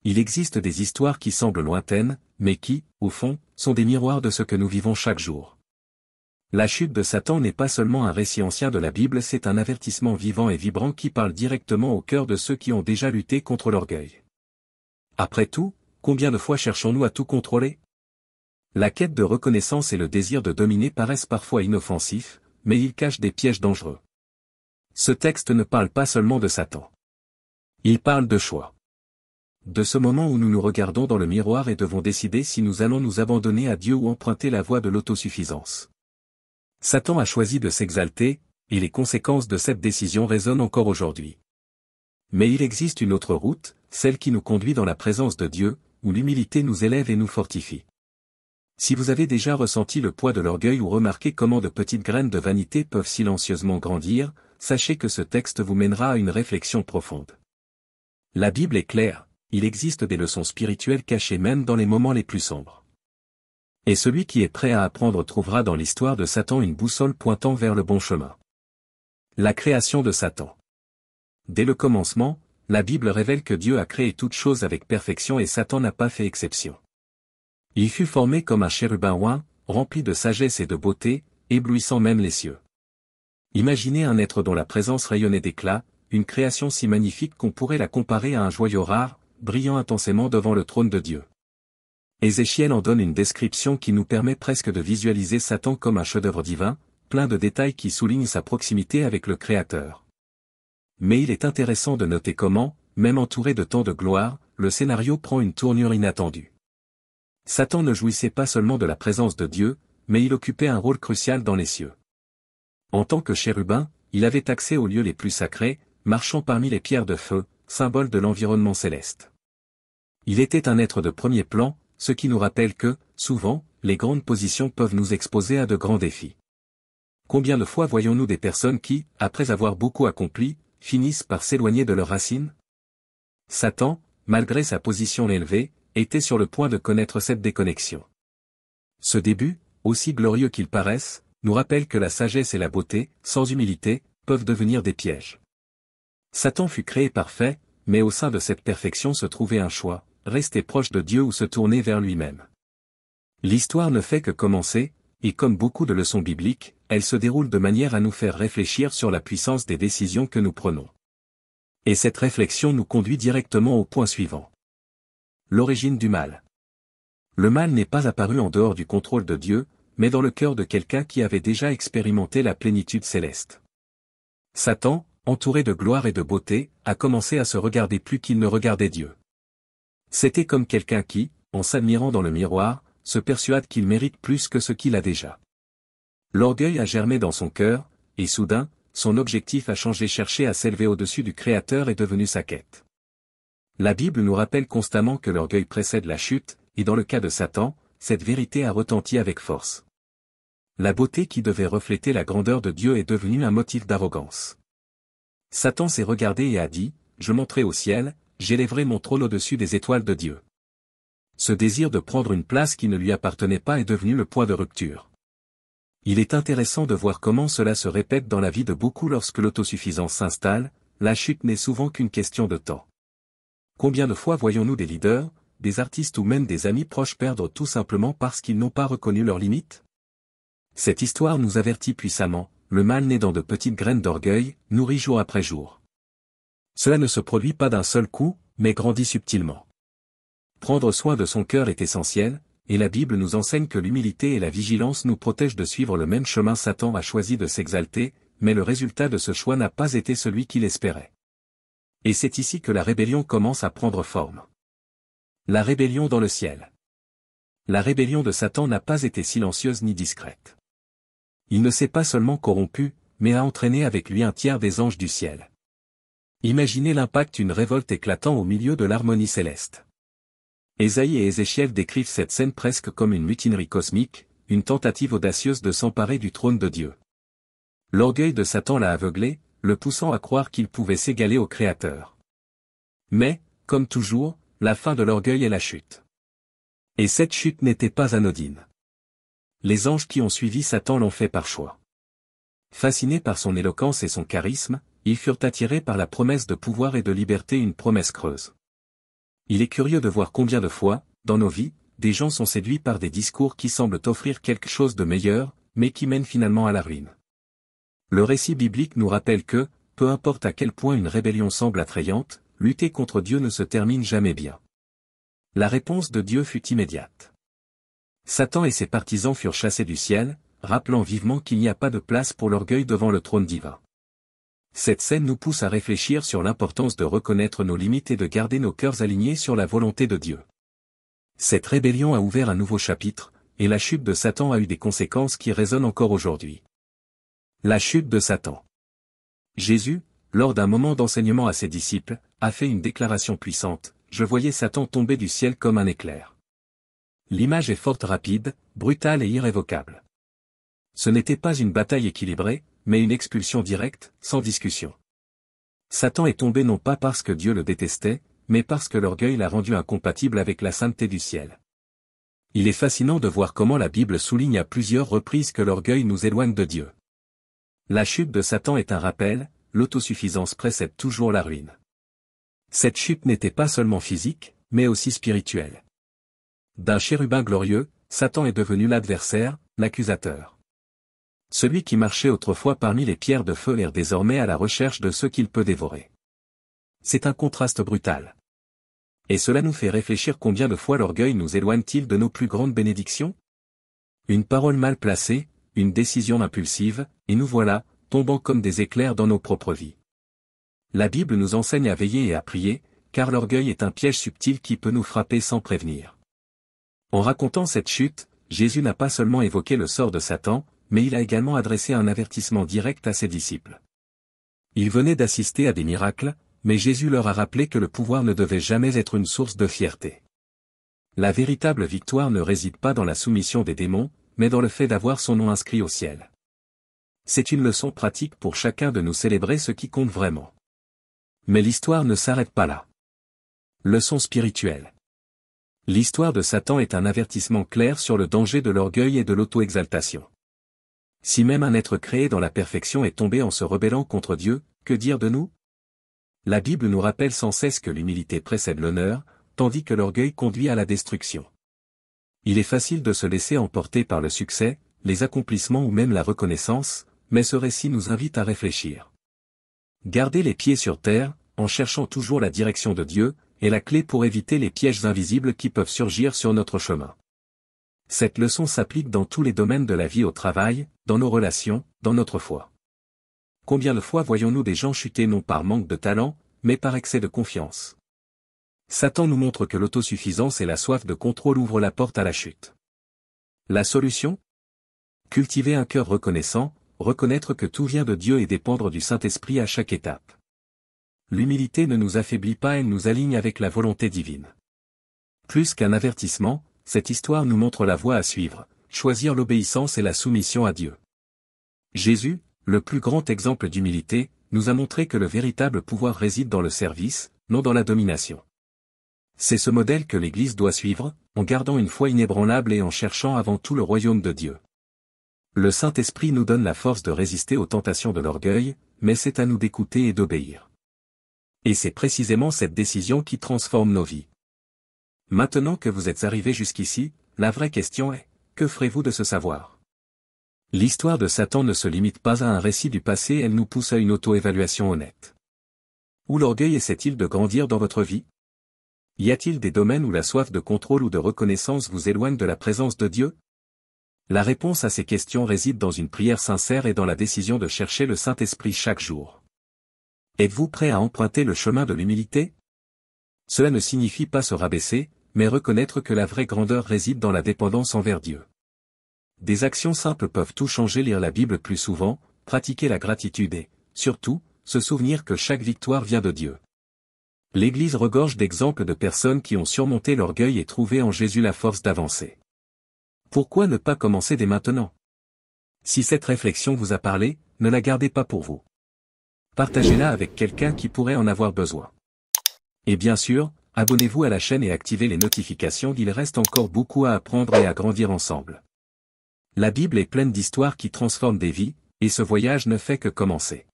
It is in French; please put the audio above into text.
Il existe des histoires qui semblent lointaines, mais qui, au fond, sont des miroirs de ce que nous vivons chaque jour. La chute de Satan n'est pas seulement un récit ancien de la Bible, c'est un avertissement vivant et vibrant qui parle directement au cœur de ceux qui ont déjà lutté contre l'orgueil. Après tout, combien de fois cherchons-nous à tout contrôler? La quête de reconnaissance et le désir de dominer paraissent parfois inoffensifs, mais ils cachent des pièges dangereux. Ce texte ne parle pas seulement de Satan. Il parle de choix. De ce moment où nous nous regardons dans le miroir et devons décider si nous allons nous abandonner à Dieu ou emprunter la voie de l'autosuffisance. Satan a choisi de s'exalter, et les conséquences de cette décision résonnent encore aujourd'hui. Mais il existe une autre route, celle qui nous conduit dans la présence de Dieu, où l'humilité nous élève et nous fortifie. Si vous avez déjà ressenti le poids de l'orgueil ou remarqué comment de petites graines de vanité peuvent silencieusement grandir, sachez que ce texte vous mènera à une réflexion profonde. La Bible est claire, il existe des leçons spirituelles cachées même dans les moments les plus sombres. Et celui qui est prêt à apprendre trouvera dans l'histoire de Satan une boussole pointant vers le bon chemin. La création de Satan. Dès le commencement, la Bible révèle que Dieu a créé toutes choses avec perfection et Satan n'a pas fait exception. Il fut formé comme un chérubin oint, rempli de sagesse et de beauté, éblouissant même les cieux. Imaginez un être dont la présence rayonnait d'éclat, une création si magnifique qu'on pourrait la comparer à un joyau rare, brillant intensément devant le trône de Dieu. Ézéchiel en donne une description qui nous permet presque de visualiser Satan comme un chef-d'œuvre divin, plein de détails qui soulignent sa proximité avec le Créateur. Mais il est intéressant de noter comment, même entouré de tant de gloire, le scénario prend une tournure inattendue. Satan ne jouissait pas seulement de la présence de Dieu, mais il occupait un rôle crucial dans les cieux. En tant que chérubin, il avait accès aux lieux les plus sacrés, marchant parmi les pierres de feu, symbole de l'environnement céleste. Il était un être de premier plan, ce qui nous rappelle que, souvent, les grandes positions peuvent nous exposer à de grands défis. Combien de fois voyons-nous des personnes qui, après avoir beaucoup accompli, finissent par s'éloigner de leurs racines? Satan, malgré sa position élevée, était sur le point de connaître cette déconnexion. Ce début, aussi glorieux qu'il paraisse, nous rappelle que la sagesse et la beauté, sans humilité, peuvent devenir des pièges. Satan fut créé parfait, mais au sein de cette perfection se trouvait un choix, rester proche de Dieu ou se tourner vers lui-même. L'histoire ne fait que commencer, et comme beaucoup de leçons bibliques, elle se déroule de manière à nous faire réfléchir sur la puissance des décisions que nous prenons. Et cette réflexion nous conduit directement au point suivant. L'origine du mal. Le mal n'est pas apparu en dehors du contrôle de Dieu, mais dans le cœur de quelqu'un qui avait déjà expérimenté la plénitude céleste. Satan, entouré de gloire et de beauté, a commencé à se regarder plus qu'il ne regardait Dieu. C'était comme quelqu'un qui, en s'admirant dans le miroir, se persuade qu'il mérite plus que ce qu'il a déjà. L'orgueil a germé dans son cœur, et soudain, son objectif a changé. Chercher à s'élever au-dessus du Créateur est devenu sa quête. La Bible nous rappelle constamment que l'orgueil précède la chute, et dans le cas de Satan, cette vérité a retenti avec force. La beauté qui devait refléter la grandeur de Dieu est devenue un motif d'arrogance. Satan s'est regardé et a dit, « Je monterai au ciel, j'élèverai mon trône au-dessus des étoiles de Dieu. » Ce désir de prendre une place qui ne lui appartenait pas est devenu le point de rupture. Il est intéressant de voir comment cela se répète dans la vie de beaucoup lorsque l'autosuffisance s'installe, la chute n'est souvent qu'une question de temps. Combien de fois voyons-nous des leaders, des artistes ou même des amis proches perdre tout simplement parce qu'ils n'ont pas reconnu leurs limites? Cette histoire nous avertit puissamment, le mal naît dans de petites graines d'orgueil, nourries jour après jour. Cela ne se produit pas d'un seul coup, mais grandit subtilement. Prendre soin de son cœur est essentiel, et la Bible nous enseigne que l'humilité et la vigilance nous protègent de suivre le même chemin. Satan a choisi de s'exalter, mais le résultat de ce choix n'a pas été celui qu'il espérait. Et c'est ici que la rébellion commence à prendre forme. La rébellion dans le ciel. La rébellion de Satan n'a pas été silencieuse ni discrète. Il ne s'est pas seulement corrompu, mais a entraîné avec lui un tiers des anges du ciel. Imaginez l'impact d'une révolte éclatant au milieu de l'harmonie céleste. Ésaïe et Ézéchiel décrivent cette scène presque comme une mutinerie cosmique, une tentative audacieuse de s'emparer du trône de Dieu. L'orgueil de Satan l'a aveuglé, le poussant à croire qu'il pouvait s'égaler au Créateur. Mais, comme toujours, la fin de l'orgueil est la chute. Et cette chute n'était pas anodine. Les anges qui ont suivi Satan l'ont fait par choix. Fascinés par son éloquence et son charisme, ils furent attirés par la promesse de pouvoir et de liberté, une promesse creuse. Il est curieux de voir combien de fois, dans nos vies, des gens sont séduits par des discours qui semblent offrir quelque chose de meilleur, mais qui mènent finalement à la ruine. Le récit biblique nous rappelle que, peu importe à quel point une rébellion semble attrayante, lutter contre Dieu ne se termine jamais bien. La réponse de Dieu fut immédiate. Satan et ses partisans furent chassés du ciel, rappelant vivement qu'il n'y a pas de place pour l'orgueil devant le trône divin. Cette scène nous pousse à réfléchir sur l'importance de reconnaître nos limites et de garder nos cœurs alignés sur la volonté de Dieu. Cette rébellion a ouvert un nouveau chapitre, et la chute de Satan a eu des conséquences qui résonnent encore aujourd'hui. La chute de Satan. Jésus, lors d'un moment d'enseignement à ses disciples, a fait une déclaration puissante: « Je voyais Satan tomber du ciel comme un éclair. » L'image est forte, rapide, brutale et irrévocable. Ce n'était pas une bataille équilibrée, mais une expulsion directe, sans discussion. Satan est tombé non pas parce que Dieu le détestait, mais parce que l'orgueil l'a rendu incompatible avec la sainteté du ciel. Il est fascinant de voir comment la Bible souligne à plusieurs reprises que l'orgueil nous éloigne de Dieu. La chute de Satan est un rappel, l'autosuffisance précède toujours la ruine. Cette chute n'était pas seulement physique, mais aussi spirituelle. D'un chérubin glorieux, Satan est devenu l'adversaire, l'accusateur. Celui qui marchait autrefois parmi les pierres de feu erre désormais à la recherche de ceux qu'il peut dévorer. C'est un contraste brutal. Et cela nous fait réfléchir combien de fois l'orgueil nous éloigne-t-il de nos plus grandes bénédictions? Une parole mal placée, une décision impulsive, et nous voilà, tombant comme des éclairs dans nos propres vies. La Bible nous enseigne à veiller et à prier, car l'orgueil est un piège subtil qui peut nous frapper sans prévenir. En racontant cette chute, Jésus n'a pas seulement évoqué le sort de Satan, mais il a également adressé un avertissement direct à ses disciples. Ils venaient d'assister à des miracles, mais Jésus leur a rappelé que le pouvoir ne devait jamais être une source de fierté. La véritable victoire ne réside pas dans la soumission des démons, mais dans le fait d'avoir son nom inscrit au ciel. C'est une leçon pratique pour chacun de nous célébrer ce qui compte vraiment. Mais l'histoire ne s'arrête pas là. Leçon spirituelle. L'histoire de Satan est un avertissement clair sur le danger de l'orgueil et de l'auto-exaltation. Si même un être créé dans la perfection est tombé en se rebellant contre Dieu, que dire de nous? La Bible nous rappelle sans cesse que l'humilité précède l'honneur, tandis que l'orgueil conduit à la destruction. Il est facile de se laisser emporter par le succès, les accomplissements ou même la reconnaissance, mais ce récit nous invite à réfléchir. Garder les pieds sur terre, en cherchant toujours la direction de Dieu, est la clé pour éviter les pièges invisibles qui peuvent surgir sur notre chemin. Cette leçon s'applique dans tous les domaines de la vie, au travail, dans nos relations, dans notre foi. Combien de fois voyons-nous des gens chuter non par manque de talent, mais par excès de confiance? Satan nous montre que l'autosuffisance et la soif de contrôle ouvrent la porte à la chute. La solution? Cultiver un cœur reconnaissant, reconnaître que tout vient de Dieu et dépendre du Saint-Esprit à chaque étape. L'humilité ne nous affaiblit pas, elle nous aligne avec la volonté divine. Plus qu'un avertissement, cette histoire nous montre la voie à suivre, choisir l'obéissance et la soumission à Dieu. Jésus, le plus grand exemple d'humilité, nous a montré que le véritable pouvoir réside dans le service, non dans la domination. C'est ce modèle que l'Église doit suivre, en gardant une foi inébranlable et en cherchant avant tout le royaume de Dieu. Le Saint-Esprit nous donne la force de résister aux tentations de l'orgueil, mais c'est à nous d'écouter et d'obéir. Et c'est précisément cette décision qui transforme nos vies. Maintenant que vous êtes arrivés jusqu'ici, la vraie question est, que ferez-vous de ce savoir? L'histoire de Satan ne se limite pas à un récit du passé, elle nous pousse à une auto-évaluation honnête. Où l'orgueil essaie-t-il de grandir dans votre vie? Y a-t-il des domaines où la soif de contrôle ou de reconnaissance vous éloigne de la présence de Dieu? La réponse à ces questions réside dans une prière sincère et dans la décision de chercher le Saint-Esprit chaque jour. Êtes-vous prêt à emprunter le chemin de l'humilité? Cela ne signifie pas se rabaisser, mais reconnaître que la vraie grandeur réside dans la dépendance envers Dieu. Des actions simples peuvent tout changer: lire la Bible plus souvent, pratiquer la gratitude et, surtout, se souvenir que chaque victoire vient de Dieu. L'Église regorge d'exemples de personnes qui ont surmonté l'orgueil et trouvé en Jésus la force d'avancer. Pourquoi ne pas commencer dès maintenant? Si cette réflexion vous a parlé, ne la gardez pas pour vous. Partagez-la avec quelqu'un qui pourrait en avoir besoin. Et bien sûr, abonnez-vous à la chaîne et activez les notifications, il reste encore beaucoup à apprendre et à grandir ensemble. La Bible est pleine d'histoires qui transforment des vies, et ce voyage ne fait que commencer.